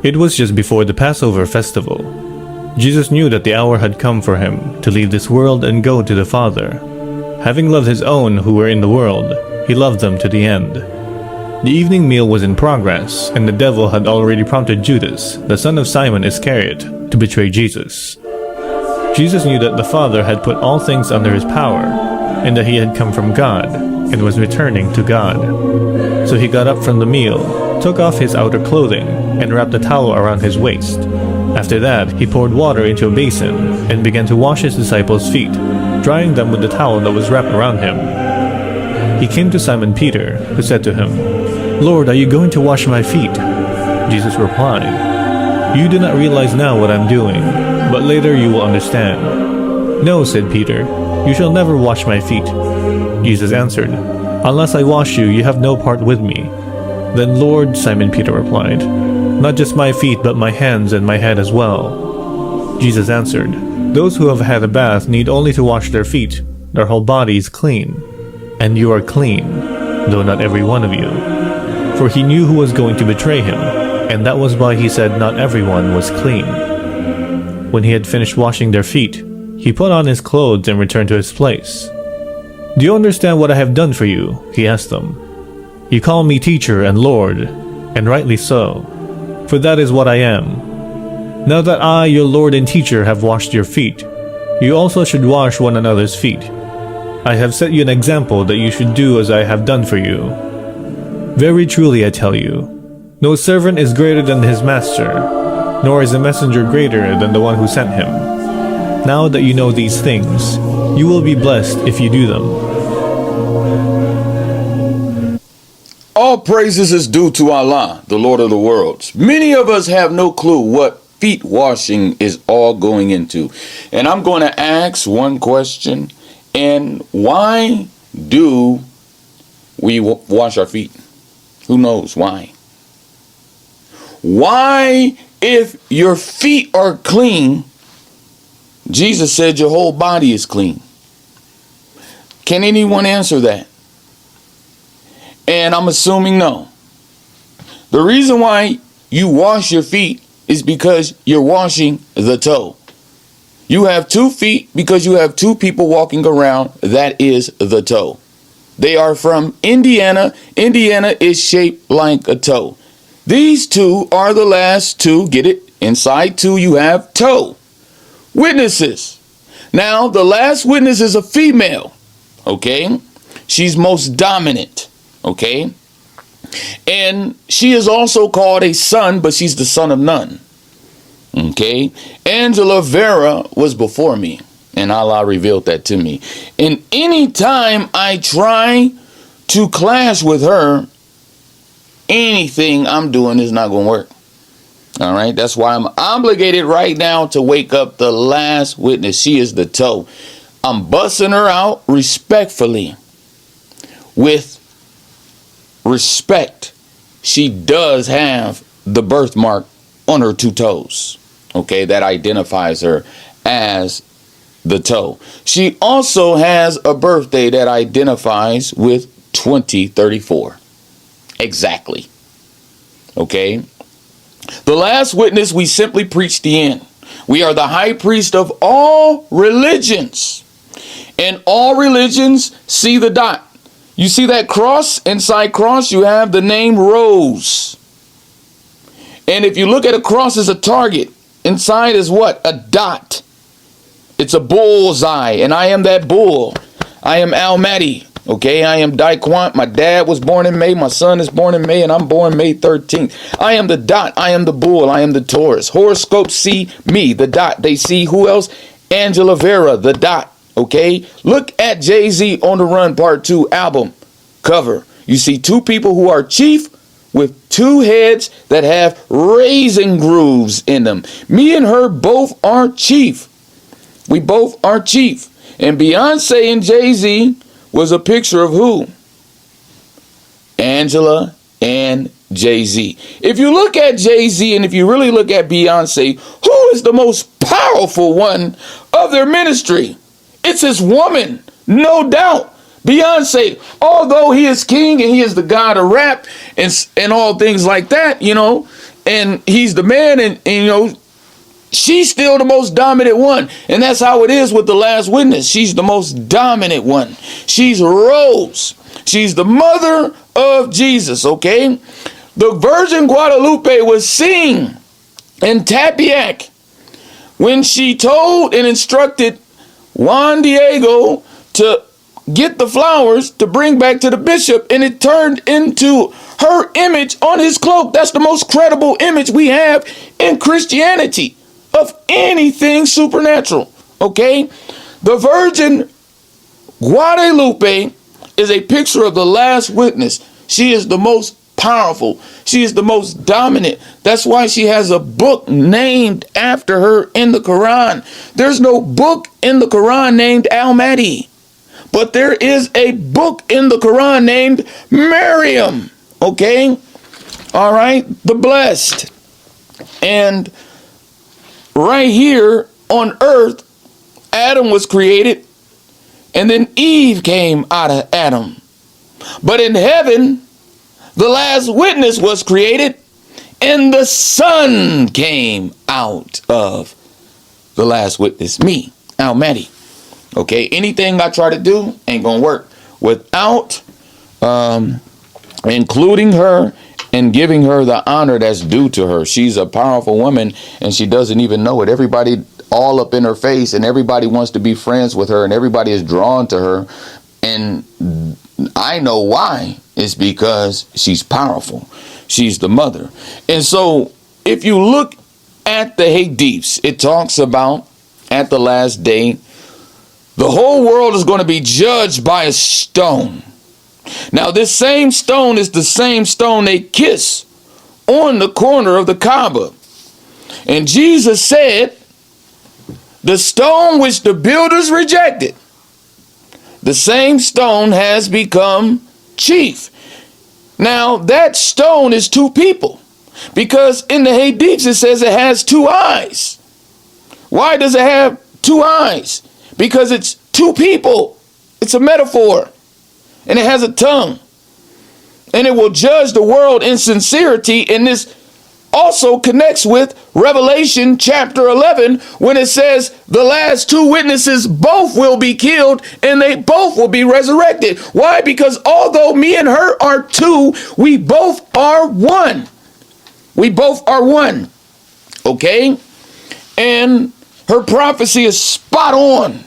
It was just before the Passover festival. Jesus knew that the hour had come for him to leave this world and go to the Father. Having loved his own who were in the world, he loved them to the end. The evening meal was in progress, and the devil had already prompted Judas, the son of Simon Iscariot, to betray Jesus. Jesus knew that the Father had put all things under his power, and that he had come from God, and was returning to God. So he got up from the meal, took off his outer clothing, and wrapped a towel around his waist. After that, he poured water into a basin, and began to wash his disciples' feet, drying them with the towel that was wrapped around him. He came to Simon Peter, who said to him, "Lord, are you going to wash my feet?" Jesus replied, "You do not realize now what I'm doing, but later you will understand." "No," said Peter, "you shall never wash my feet." Jesus answered, "Unless I wash you, you have no part with me." "Then Lord," Simon Peter replied, "not just my feet, but my hands and my head as well." Jesus answered, "Those who have had a bath need only to wash their feet. Their whole body is clean. And you are clean, though not every one of you." For he knew who was going to betray him, and that was why he said not everyone was clean. When he had finished washing their feet, he put on his clothes and returned to his place. "Do you understand what I have done for you?" he asked them. "You call me teacher and Lord, and rightly so, for that is what I am. Now that I, your Lord and teacher, have washed your feet, you also should wash one another's feet. I have set you an example that you should do as I have done for you. Very truly I tell you, no servant is greater than his master, nor is a messenger greater than the one who sent him. Now that you know these things, you will be blessed if you do them." All praises is due to Allah, the Lord of the worlds. Many of us have no clue what feet washing is all going into. And I'm going to ask one question. And why do we wash our feet? Who knows why? Why, if your feet are clean, Jesus said your whole body is clean? Can anyone answer that? And I'm assuming no. The reason why you wash your feet is because you're washing the toe. You have 2 feet because you have 2 people walking around. That is the toe. They are from Indiana. Indiana is shaped like a toe. These 2 are the last 2. Get it? Inside 2 you have toe. Witnesses. Now the last witness is a female. Okay? She's most dominant. Okay? And she is also called a son, but she's the son of none. Okay? Angela Vera was before me, and Allah revealed that to me. And any time I try to clash with her, anything I'm doing is not going to work. All right? That's why I'm obligated right now to wake up the last witness. She is the toe. I'm busting her out respectfully. With respect, she does have the birthmark on her 2 toes. Okay, that identifies her as the toe. She also has a birthday that identifies with 2034. Exactly. Okay. The last witness, we simply preach the end. We are the high priest of all religions. And all religions see the dot. You see that cross? Inside cross, you have the name Rose. And if you look at a cross as a target, inside is what? A dot. It's a bullseye. And I am that bull. I am Mahdi. Okay, I am Daquant. My dad was born in May. My son is born in May. And I'm born May 13th. I am the dot. I am the bull. I am the Taurus. Horoscopes see me, the dot. They see who else? Angela Vera, the dot. Okay, look at Jay-Z on the Run Part 2 album cover. You see 2 people who are chief with 2 heads that have raisin grooves in them. Me and her both are chief. We both are chief. And Beyonce and Jay-Z was a picture of who? Angela and Jay-Z. If you look at Jay-Z and if you really look at Beyonce, who is the most powerful one of their ministry? It's his woman, no doubt. Beyonce, although he is king and he is the god of rap and all things like that, you know, and he's the man, and you know, she's still the most dominant one. And that's how it is with the last witness. She's the most dominant one. She's Rose. She's the mother of Jesus, okay? The Virgin Guadalupe was seen in Tepeyac when she told and instructed Juan Diego to get the flowers to bring back to the bishop, and it turned into her image on his cloak. That's the most credible image we have in Christianity of anything supernatural, okay? The Virgin Guadalupe is a picture of the last witness. She is the most powerful. She is the most dominant. That's why she has a book named after her in the Quran. There's no book in the Quran named Al-Mahdi, but there is a book in the Quran named Maryam, okay? All right, the blessed. And right here on earth, Adam was created, and then Eve came out of Adam. But in heaven, the last witness was created, and the Son came out of the last witness, me, Al-Mahdi. Okay, anything I try to do ain't gonna work without including her and giving her the honor that's due to her. She's a powerful woman, and she doesn't even know it. Everybody all up in her face, and everybody wants to be friends with her, and everybody is drawn to her. And I know why. It's because she's powerful. She's the mother. And so if you look at the Hadiths, it talks about at the last day, the whole world is going to be judged by a stone. Now, this same stone is the same stone they kiss on the corner of the Kaaba. And Jesus said, the stone which the builders rejected, the same stone has become chief. Now, that stone is two people, because in the Hadiths it says it has two eyes. Why does it have two eyes? Because it's two people. It's a metaphor. And it has a tongue. And it will judge the world in sincerity. And this also connects with Revelation chapter 11, when it says the last two witnesses both will be killed and they both will be resurrected. Why? Because although me and her are two, we both are one. We both are one. Okay? And her prophecy is spot on.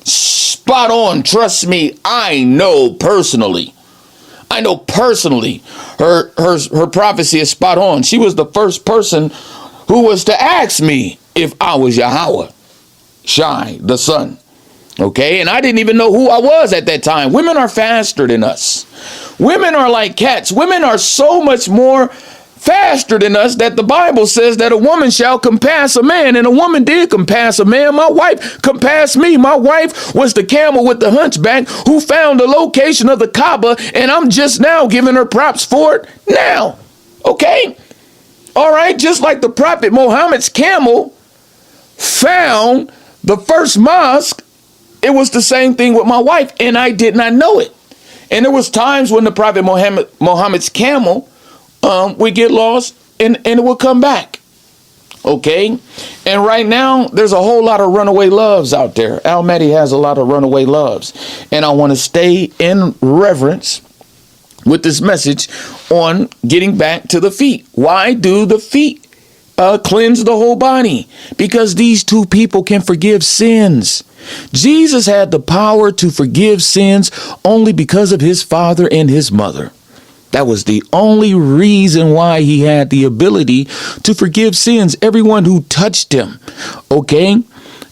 Spot on. Trust me, I know personally. Her prophecy is spot on. She was the first person who was to ask me if I was Yahweh Shai, the son. Okay, and I didn't even know who I was at that time. Women are faster than us. Women are like cats. Women are so much more faster than us that the Bible says that a woman shall compass a man, and a woman did compass a man. My wife compassed me. My wife was the camel with the hunchback who found the location of the Kaaba, and I'm just now giving her props for it now. Okay? All right, just like the Prophet Muhammad's camel found the first mosque, it was the same thing with my wife, and I did not know it. And there was times when the Prophet Muhammad's camel we get lost and it will come back. Okay. And right now there's a whole lot of runaway loves out there. Al-Mahdi has a lot of runaway loves. And I want to stay in reverence with this message on getting back to the feet. Why do the feet cleanse the whole body? Because these two people can forgive sins. Jesus had the power to forgive sins only because of his father and his mother. That was the only reason why he had the ability to forgive sins. Everyone who touched him, okay,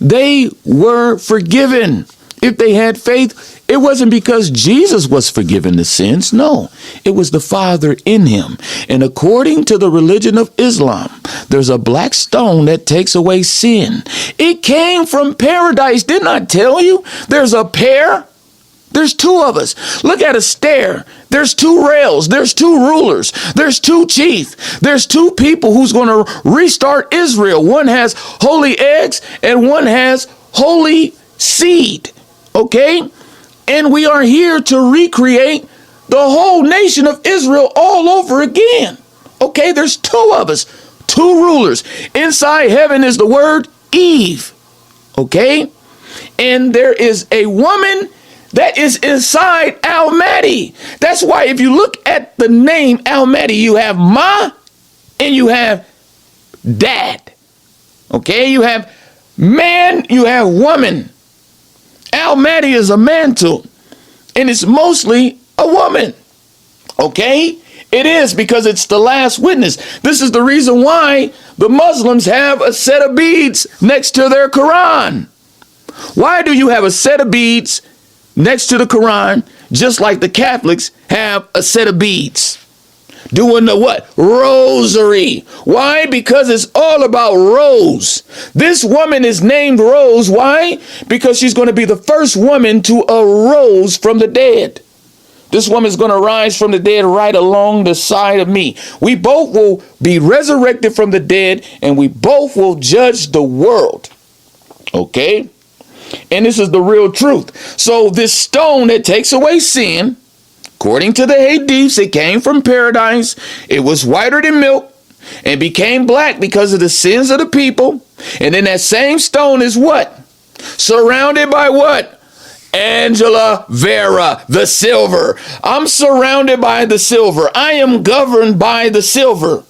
they were forgiven. If they had faith, it wasn't because Jesus was forgiven the sins. No, it was the Father in him. And according to the religion of Islam, there's a black stone that takes away sin. It came from paradise. Didn't I tell you? There's a pair. There's two of us. Look at a stair. There's two rails. There's two rulers. There's two chiefs. There's two people who's going to restart Israel. One has holy eggs and one has holy seed. Okay? And we are here to recreate the whole nation of Israel all over again. Okay, there's two of us, two rulers. Inside heaven is the word Eve. Okay? And there is a woman that is inside Al-Mahdi. That's why if you look at the name Al-Mahdi, you have Ma and you have Dad. Okay? You have man, you have woman. Al-Mahdi is a mantle, and it's mostly a woman. Okay? It is, because it's the last witness. This is the reason why the Muslims have a set of beads next to their Quran. Why do you have a set of beads next to the Quran, just like the Catholics have a set of beads? Doing the what? Rosary. Why? Because it's all about Rose. This woman is named Rose. Why? Because she's going to be the first woman to arose from the dead. This woman's going to rise from the dead right along the side of me. We both will be resurrected from the dead, and we both will judge the world. Okay? And this is the real truth. So this stone that takes away sin, according to the hadiths, it came from paradise. It was whiter than milk and became black because of the sins of the people. And then that same stone is what? Surrounded by what? Angela Vera, the silver. I'm surrounded by the silver. I am governed by the silver.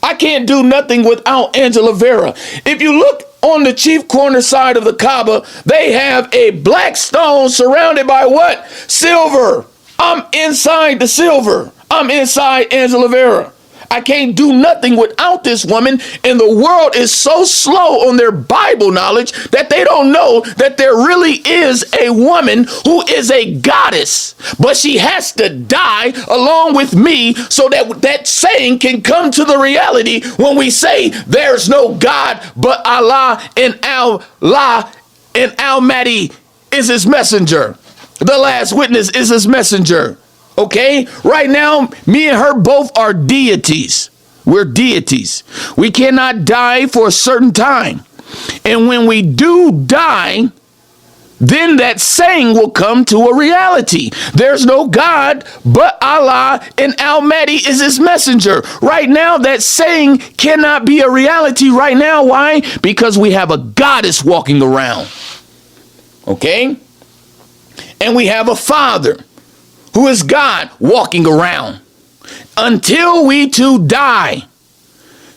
I can't do nothing without Angela Vera. If you look on the chief corner side of the Kaaba, they have a black stone surrounded by what? Silver. I'm inside the silver. I'm inside Angela Vera. I can't do nothing without this woman, and the world is so slow on their Bible knowledge that they don't know that there really is a woman who is a goddess, but she has to die along with me so that that saying can come to the reality when we say there's no God but Allah, and Al-Mahdi is his messenger. The last witness is his messenger. Okay, right now, me and her both are deities. We're deities. We cannot die for a certain time. And when we do die, then that saying will come to a reality. There's no God but Allah, and Al-Mahdi is his messenger. Right now, that saying cannot be a reality right now. Why? Because we have a goddess walking around. Okay? And we have a father, who is God, walking around. Until we too die,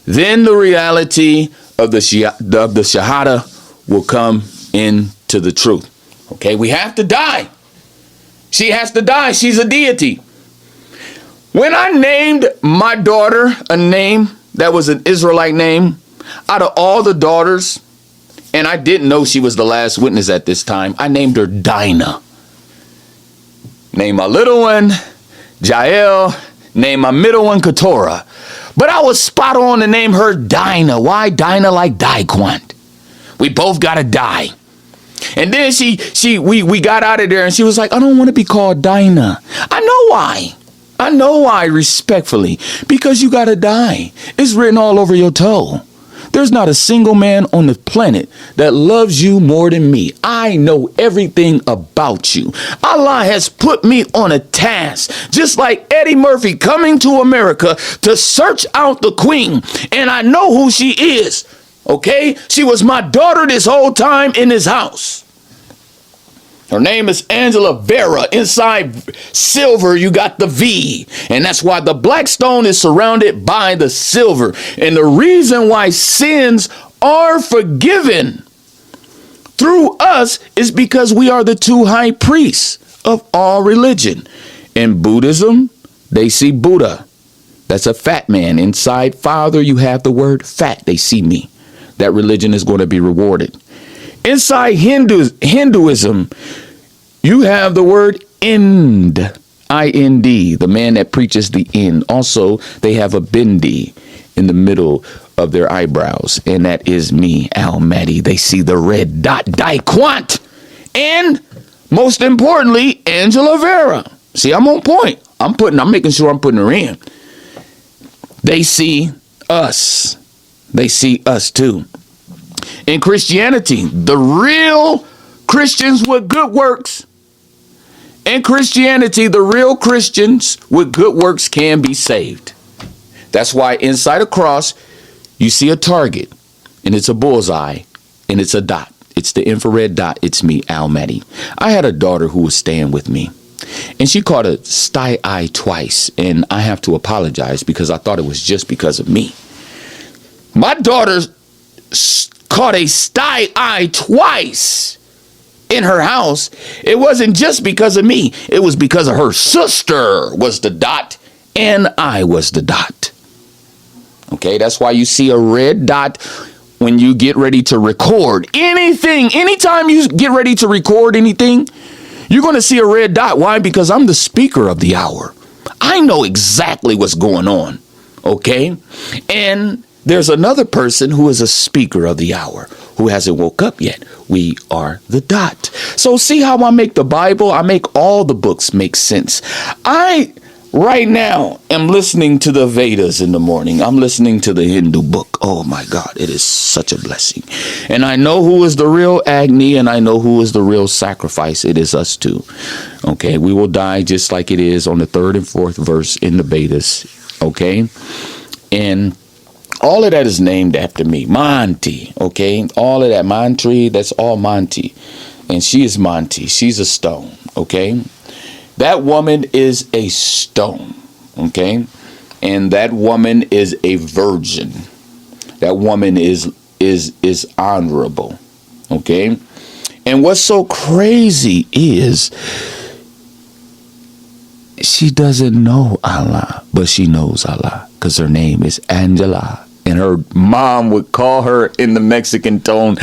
then the reality of the Shahada will come into the truth. Okay, we have to die. She has to die. She's a deity. When I named my daughter a name that was an Israelite name, out of all the daughters, and I didn't know she was the last witness at this time, I named her Dinah. Name my little one Jael. Name my middle one Keturah. But I was spot on to name her Dinah. Why? Dinah like Daquant. We both gotta die. And then we got out of there, and she was like, I don't want to be called Dinah. I know why. I know why, respectfully. Because you gotta die. It's written all over your toe. There's not a single man on the planet that loves you more than me. I know everything about you. Allah has put me on a task, just like Eddie Murphy coming to America to search out the queen. And I know who she is. Okay? She was my daughter this whole time in this house. Her name is Angela Vera. Inside silver, you got the V. And that's why the black stone is surrounded by the silver. And the reason why sins are forgiven through us is because we are the two high priests of all religion. In Buddhism, they see Buddha. That's a fat man. Inside Father, you have the word fat. They see me. That religion is going to be rewarded. Inside Hinduism, you have the word Ind, I-N-D, the man that preaches the end. Also, they have a bindi in the middle of their eyebrows, and that is me, Al-Mahdi. They see the red dot, Daquant, and most importantly, Angela Vera. See, I'm on point. I'm making sure I'm putting her in. They see us. They see us too. In Christianity, the real Christians with good works. In Christianity, the real Christians with good works can be saved. That's why inside a cross, you see a target, and it's a bullseye, and it's a dot. It's the infrared dot. It's me, Mahdi. I had a daughter who was staying with me, and she caught a sty eye twice, and I have to apologize because I thought it was just because of me. My daughter caught a sty eye twice in her house. It wasn't just because of me. It was because of her sister was the dot, and I was the dot. Okay, that's why you see a red dot when you get ready to record anything. Anytime you get ready to record anything, you're going to see a red dot. Why? Because I'm the speaker of the hour. I know exactly what's going on. Okay? And there's another person who is a speaker of the hour who hasn't woke up yet. We are the dot. So see how I make the Bible? I make all the books make sense. Right now, I'm listening to the Vedas in the morning. I'm listening to the Hindu book. Oh my God, it is such a blessing. And I know who is the real Agni, and I know who is the real sacrifice. It is us too. Okay, we will die just like it is on the 3rd and 4th verse in the Vedas. Okay, and all of that is named after me. Monty. Okay, all of that Mantri, that's all Monty, and she is Monty. She's a stone. Okay. That woman is a stone, okay? And that woman is a virgin. That woman is honorable, okay? And what's so crazy is she doesn't know Allah, but she knows Allah because her name is Angela. And her mom would call her in the Mexican tone,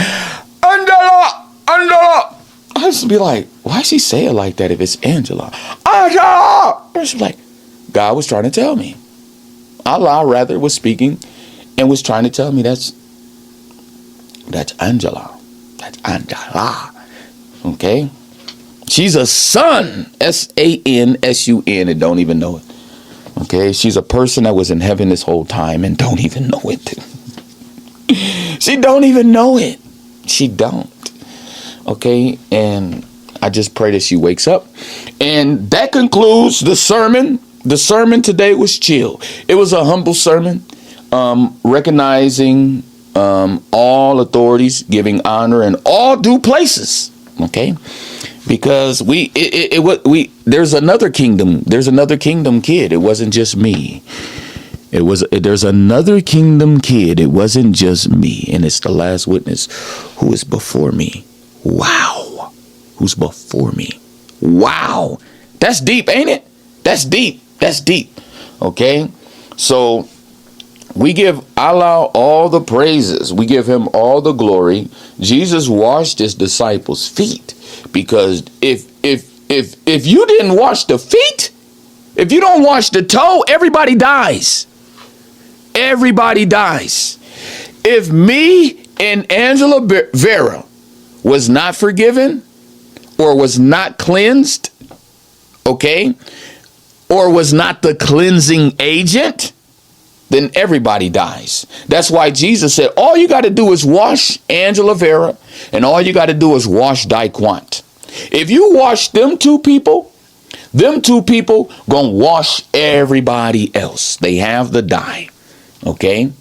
Angela, Angela. I used to be like, why she say it like that if it's Angela? Angela! And she's like, God was trying to tell me. Allah, rather, was speaking and was trying to tell me that's Angela. That's Angela. Okay? She's a son. S-A-N-S-U-N and don't even know it. Okay? She's a person that was in heaven this whole time and don't even know it. She don't even know it. She don't. Okay, and I just pray that she wakes up. And that concludes the sermon. The sermon today was chill. It was a humble sermon, recognizing all authorities, giving honor in all due places. Okay, because there's another kingdom. There's another kingdom kid. It wasn't just me. There's another kingdom kid. It wasn't just me, and it's the last witness who is before me. Wow. Who's before me? Wow. That's deep, ain't it? That's deep. That's deep. Okay. So we give Allah all the praises. We give him all the glory. Jesus washed his disciples' feet, because if you didn't wash the feet, if you don't wash the toe, everybody dies. Everybody dies. If me and Angela Vera was not forgiven, or was not cleansed, okay, or was not the cleansing agent, then everybody dies. That's why Jesus said, all you got to do is wash Angela Vera, and all you got to do is wash Daquant. If you wash them two people gonna wash everybody else. They have the dye, okay?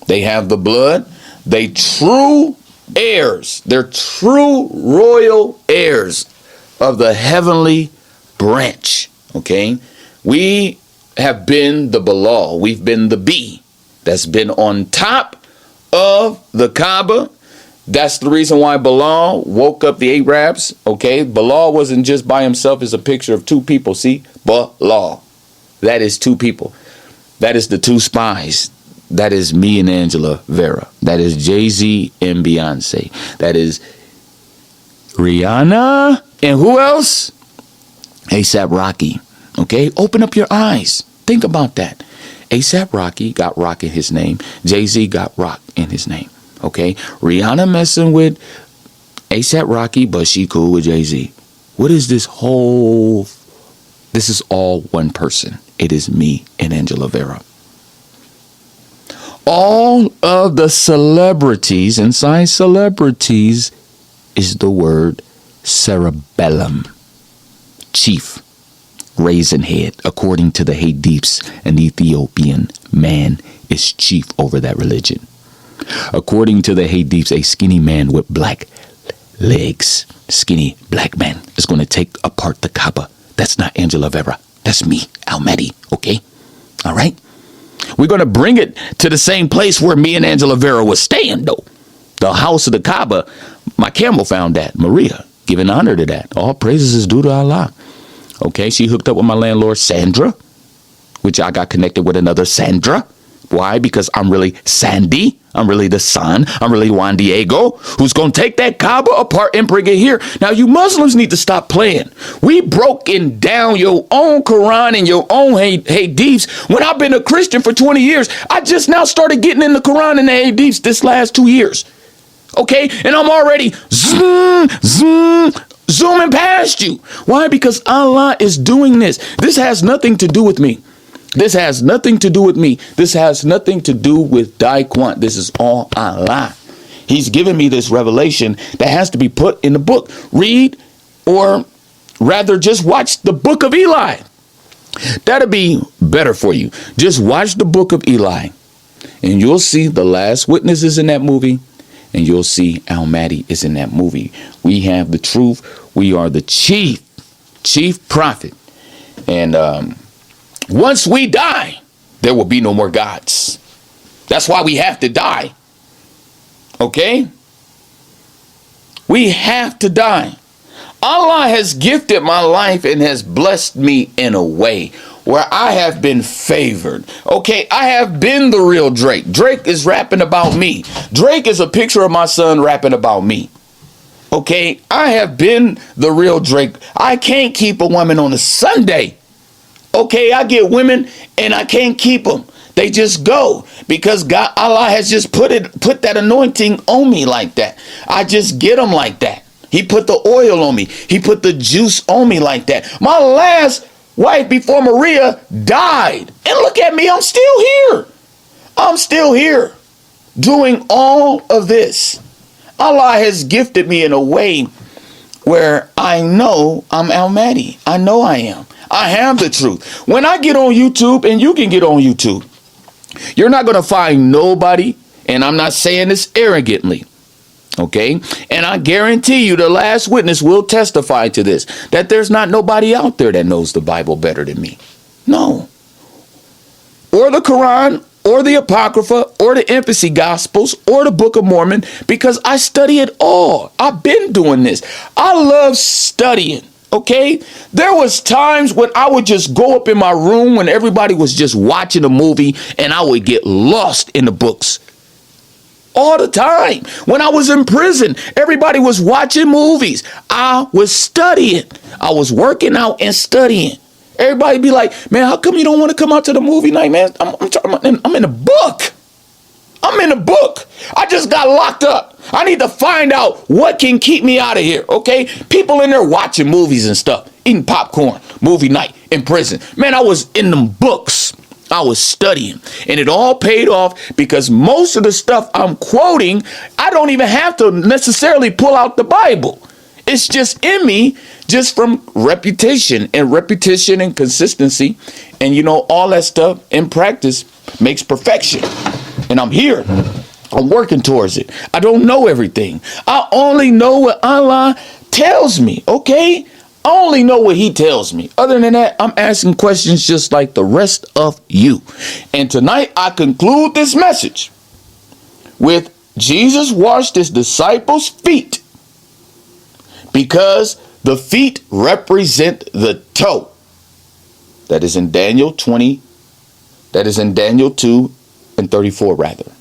They have the blood. They true heirs. They're true royal heirs of the heavenly branch. Okay. We have been the Bilal. We've been the bee that's been on top of the Kaaba. That's the reason why Bilal woke up the Arabs. Okay. Bilal wasn't just by himself. It's a picture of two people. See? Bilal. That is two people. That is the two spies. That is me and Angela Vera. That is Jay-Z and Beyonce. That is Rihanna. And who else? A$AP Rocky. Okay? Open up your eyes. Think about that. A$AP Rocky got rock in his name. Jay-Z got rock in his name. Okay? Rihanna messing with A$AP Rocky, but she cool with Jay-Z. What is this whole... This is all one person. It is me and Angela Vera. All of the celebrities, inside celebrities is the word cerebellum, chief, raisin head. According to the Hadiths, an Ethiopian man is chief over that religion. According to the Hadiths, a skinny man with black legs, skinny black man, is going to take apart the Kaaba. That's not Angela Vera. That's me, Al Mahdi. Okay? All right? We're going to bring it to the same place where me and Angela Vera was staying, though. The house of the Kaaba. My camel found that. Maria, giving honor to that. All praises is due to Allah. Okay? She hooked up with my landlord, Sandra, which I got connected with another Sandra. Why? Because I'm really Sandy. I'm really the son. I'm really Juan Diego, who's going to take that Kaaba apart and bring it here. Now, you Muslims need to stop playing. We broken down your own Quran and your own Hadiths. When I've been a Christian for 20 years, I just now started getting in the Quran and the Hadiths this last 2 years. Okay? And I'm already zooming past you. Why? Because Allah is doing this. This has nothing to do with me. This has nothing to do with me. This has nothing to do with Daquan. This is all Allah. He's given me this revelation that has to be put in the book. Read, or rather just watch the book of Eli. That'll be better for you. Just watch the book of Eli, and you'll see the last witness is in that movie, and you'll see Al Mahdi is in that movie. We have the truth. We are the chief prophet. And once we die, there will be no more gods. That's why we have to die. Okay? We have to die. Allah has gifted my life and has blessed me in a way where I have been favored. Okay, I have been the real Drake. Drake is rapping about me. Drake is a picture of my son rapping about me. Okay, I have been the real Drake. I can't keep a woman on a Sunday. Okay, I get women and I can't keep them. They just go because God, Allah has just put that anointing on me like that. I just get them like that. He put the oil on me. He put the juice on me like that. My last wife before Maria died. And look at me, I'm still here. I'm still here doing all of this. Allah has gifted me in a way where I know I'm Al Mahdi. I know I am. I have the truth. When I get on YouTube, and you can get on YouTube, you're not going to find nobody, and I'm not saying this arrogantly, okay? And I guarantee you the last witness will testify to this, that there's not nobody out there that knows the Bible better than me. No. Or the Quran, or the Apocrypha, or the Infancy Gospels, or the Book of Mormon, because I study it all. I've been doing this. I love studying. Okay, there was times when I would just go up in my room when everybody was just watching a movie and I would get lost in the books. All the time. When I was in prison, everybody was watching movies. I was studying. I was working out and studying. Everybody be like, man, how come you don't want to come out to the movie night, man? I'm in a book. I'm in a book. I just got locked up. I need to find out what can keep me out of here, okay? People in there watching movies and stuff, eating popcorn, movie night in prison. Man, I was in them books. I was studying, and it all paid off because most of the stuff I'm quoting, I don't even have to necessarily pull out the Bible. It's just in me, just from repetition and consistency. And you know, all that stuff in practice makes perfection. And I'm here. I'm working towards it. I don't know everything. I only know what Allah tells me, okay? I only know what he tells me. Other than that, I'm asking questions just like the rest of you. And tonight, I conclude this message with Jesus washed his disciples' feet because the feet represent the toe. That is in Daniel 20. That is in Daniel 2 and 34, rather.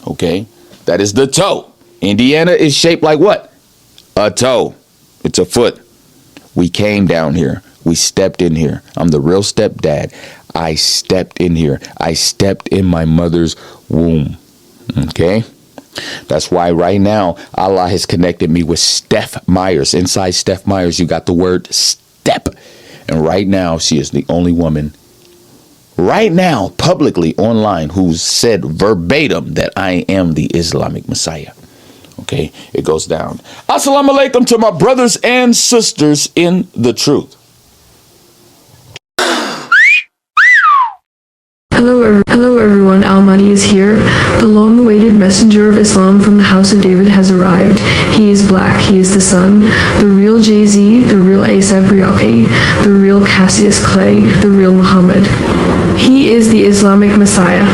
Okay, that is the toe. Indiana is shaped like what? A toe. It's a foot. We came down here. We stepped in here. I'm the real stepdad. I stepped in here. I stepped in my mother's womb. Okay? That's why right now Allah has connected me with Steph Myers. Inside Steph Myers, you got the word step. And right now, she is the only woman right now, publicly online, who's said verbatim that I am the Islamic Messiah. Okay, it goes down. Assalamu alaikum to my brothers and sisters in the truth. Mahdi is here. The long-awaited messenger of Islam from the house of David has arrived. He is black. He is the son, the real Jay-Z, the real A$AP Rocky, the real Cassius Clay, the real Muhammad. He is the Islamic Messiah,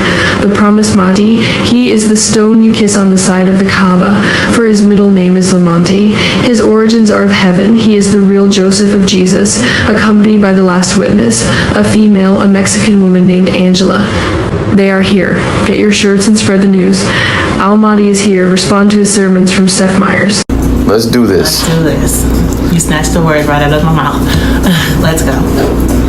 the promised Mahdi. He is the stone you kiss on the side of the Kaaba, for his middle name is Lamonti. His origins are of heaven. He is the real Joseph of Jesus, accompanied by the last witness, a female, a Mexican woman named Angela. They are here. Get your shirts and spread the news. Al-Mahdi is here. Respond to his sermons from Steph Myers. Let's do this. Let's do this. You snatched the word right out of my mouth. Let's go.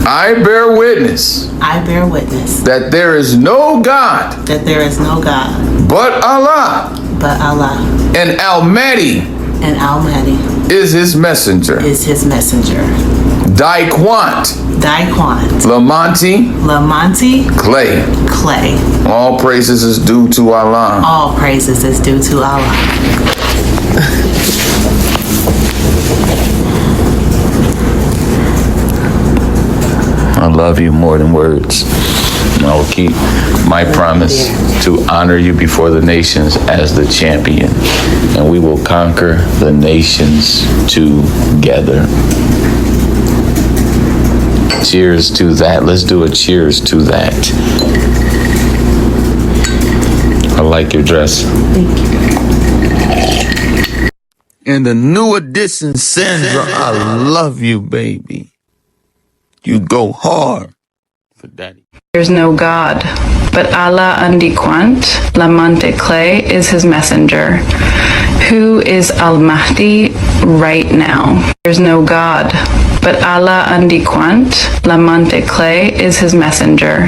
I bear witness I bear witness that there is no God that there is no God but Allah, but Allah, and Al-Mahdi and Al-Mahdi is his messenger. is his messenger. Daquant, Daquant, Lamonti, Lamonti, Clay. Clay. All praises is due to Allah. All praises is due to Allah. I love you more than words. And I will keep my promise to honor you before the nations as the champion. And we will conquer the nations together. Cheers to that. Let's do a cheers to that. I like your dress. Thank you. And the new edition, Sandra, I love you, baby. You go hard for daddy. There's no God, but Allah Undequant, Lamonte Clay is his messenger. Who is Al-Mahdi right now? There's no God, but Allah Undequant, Lamonte Clay is his messenger.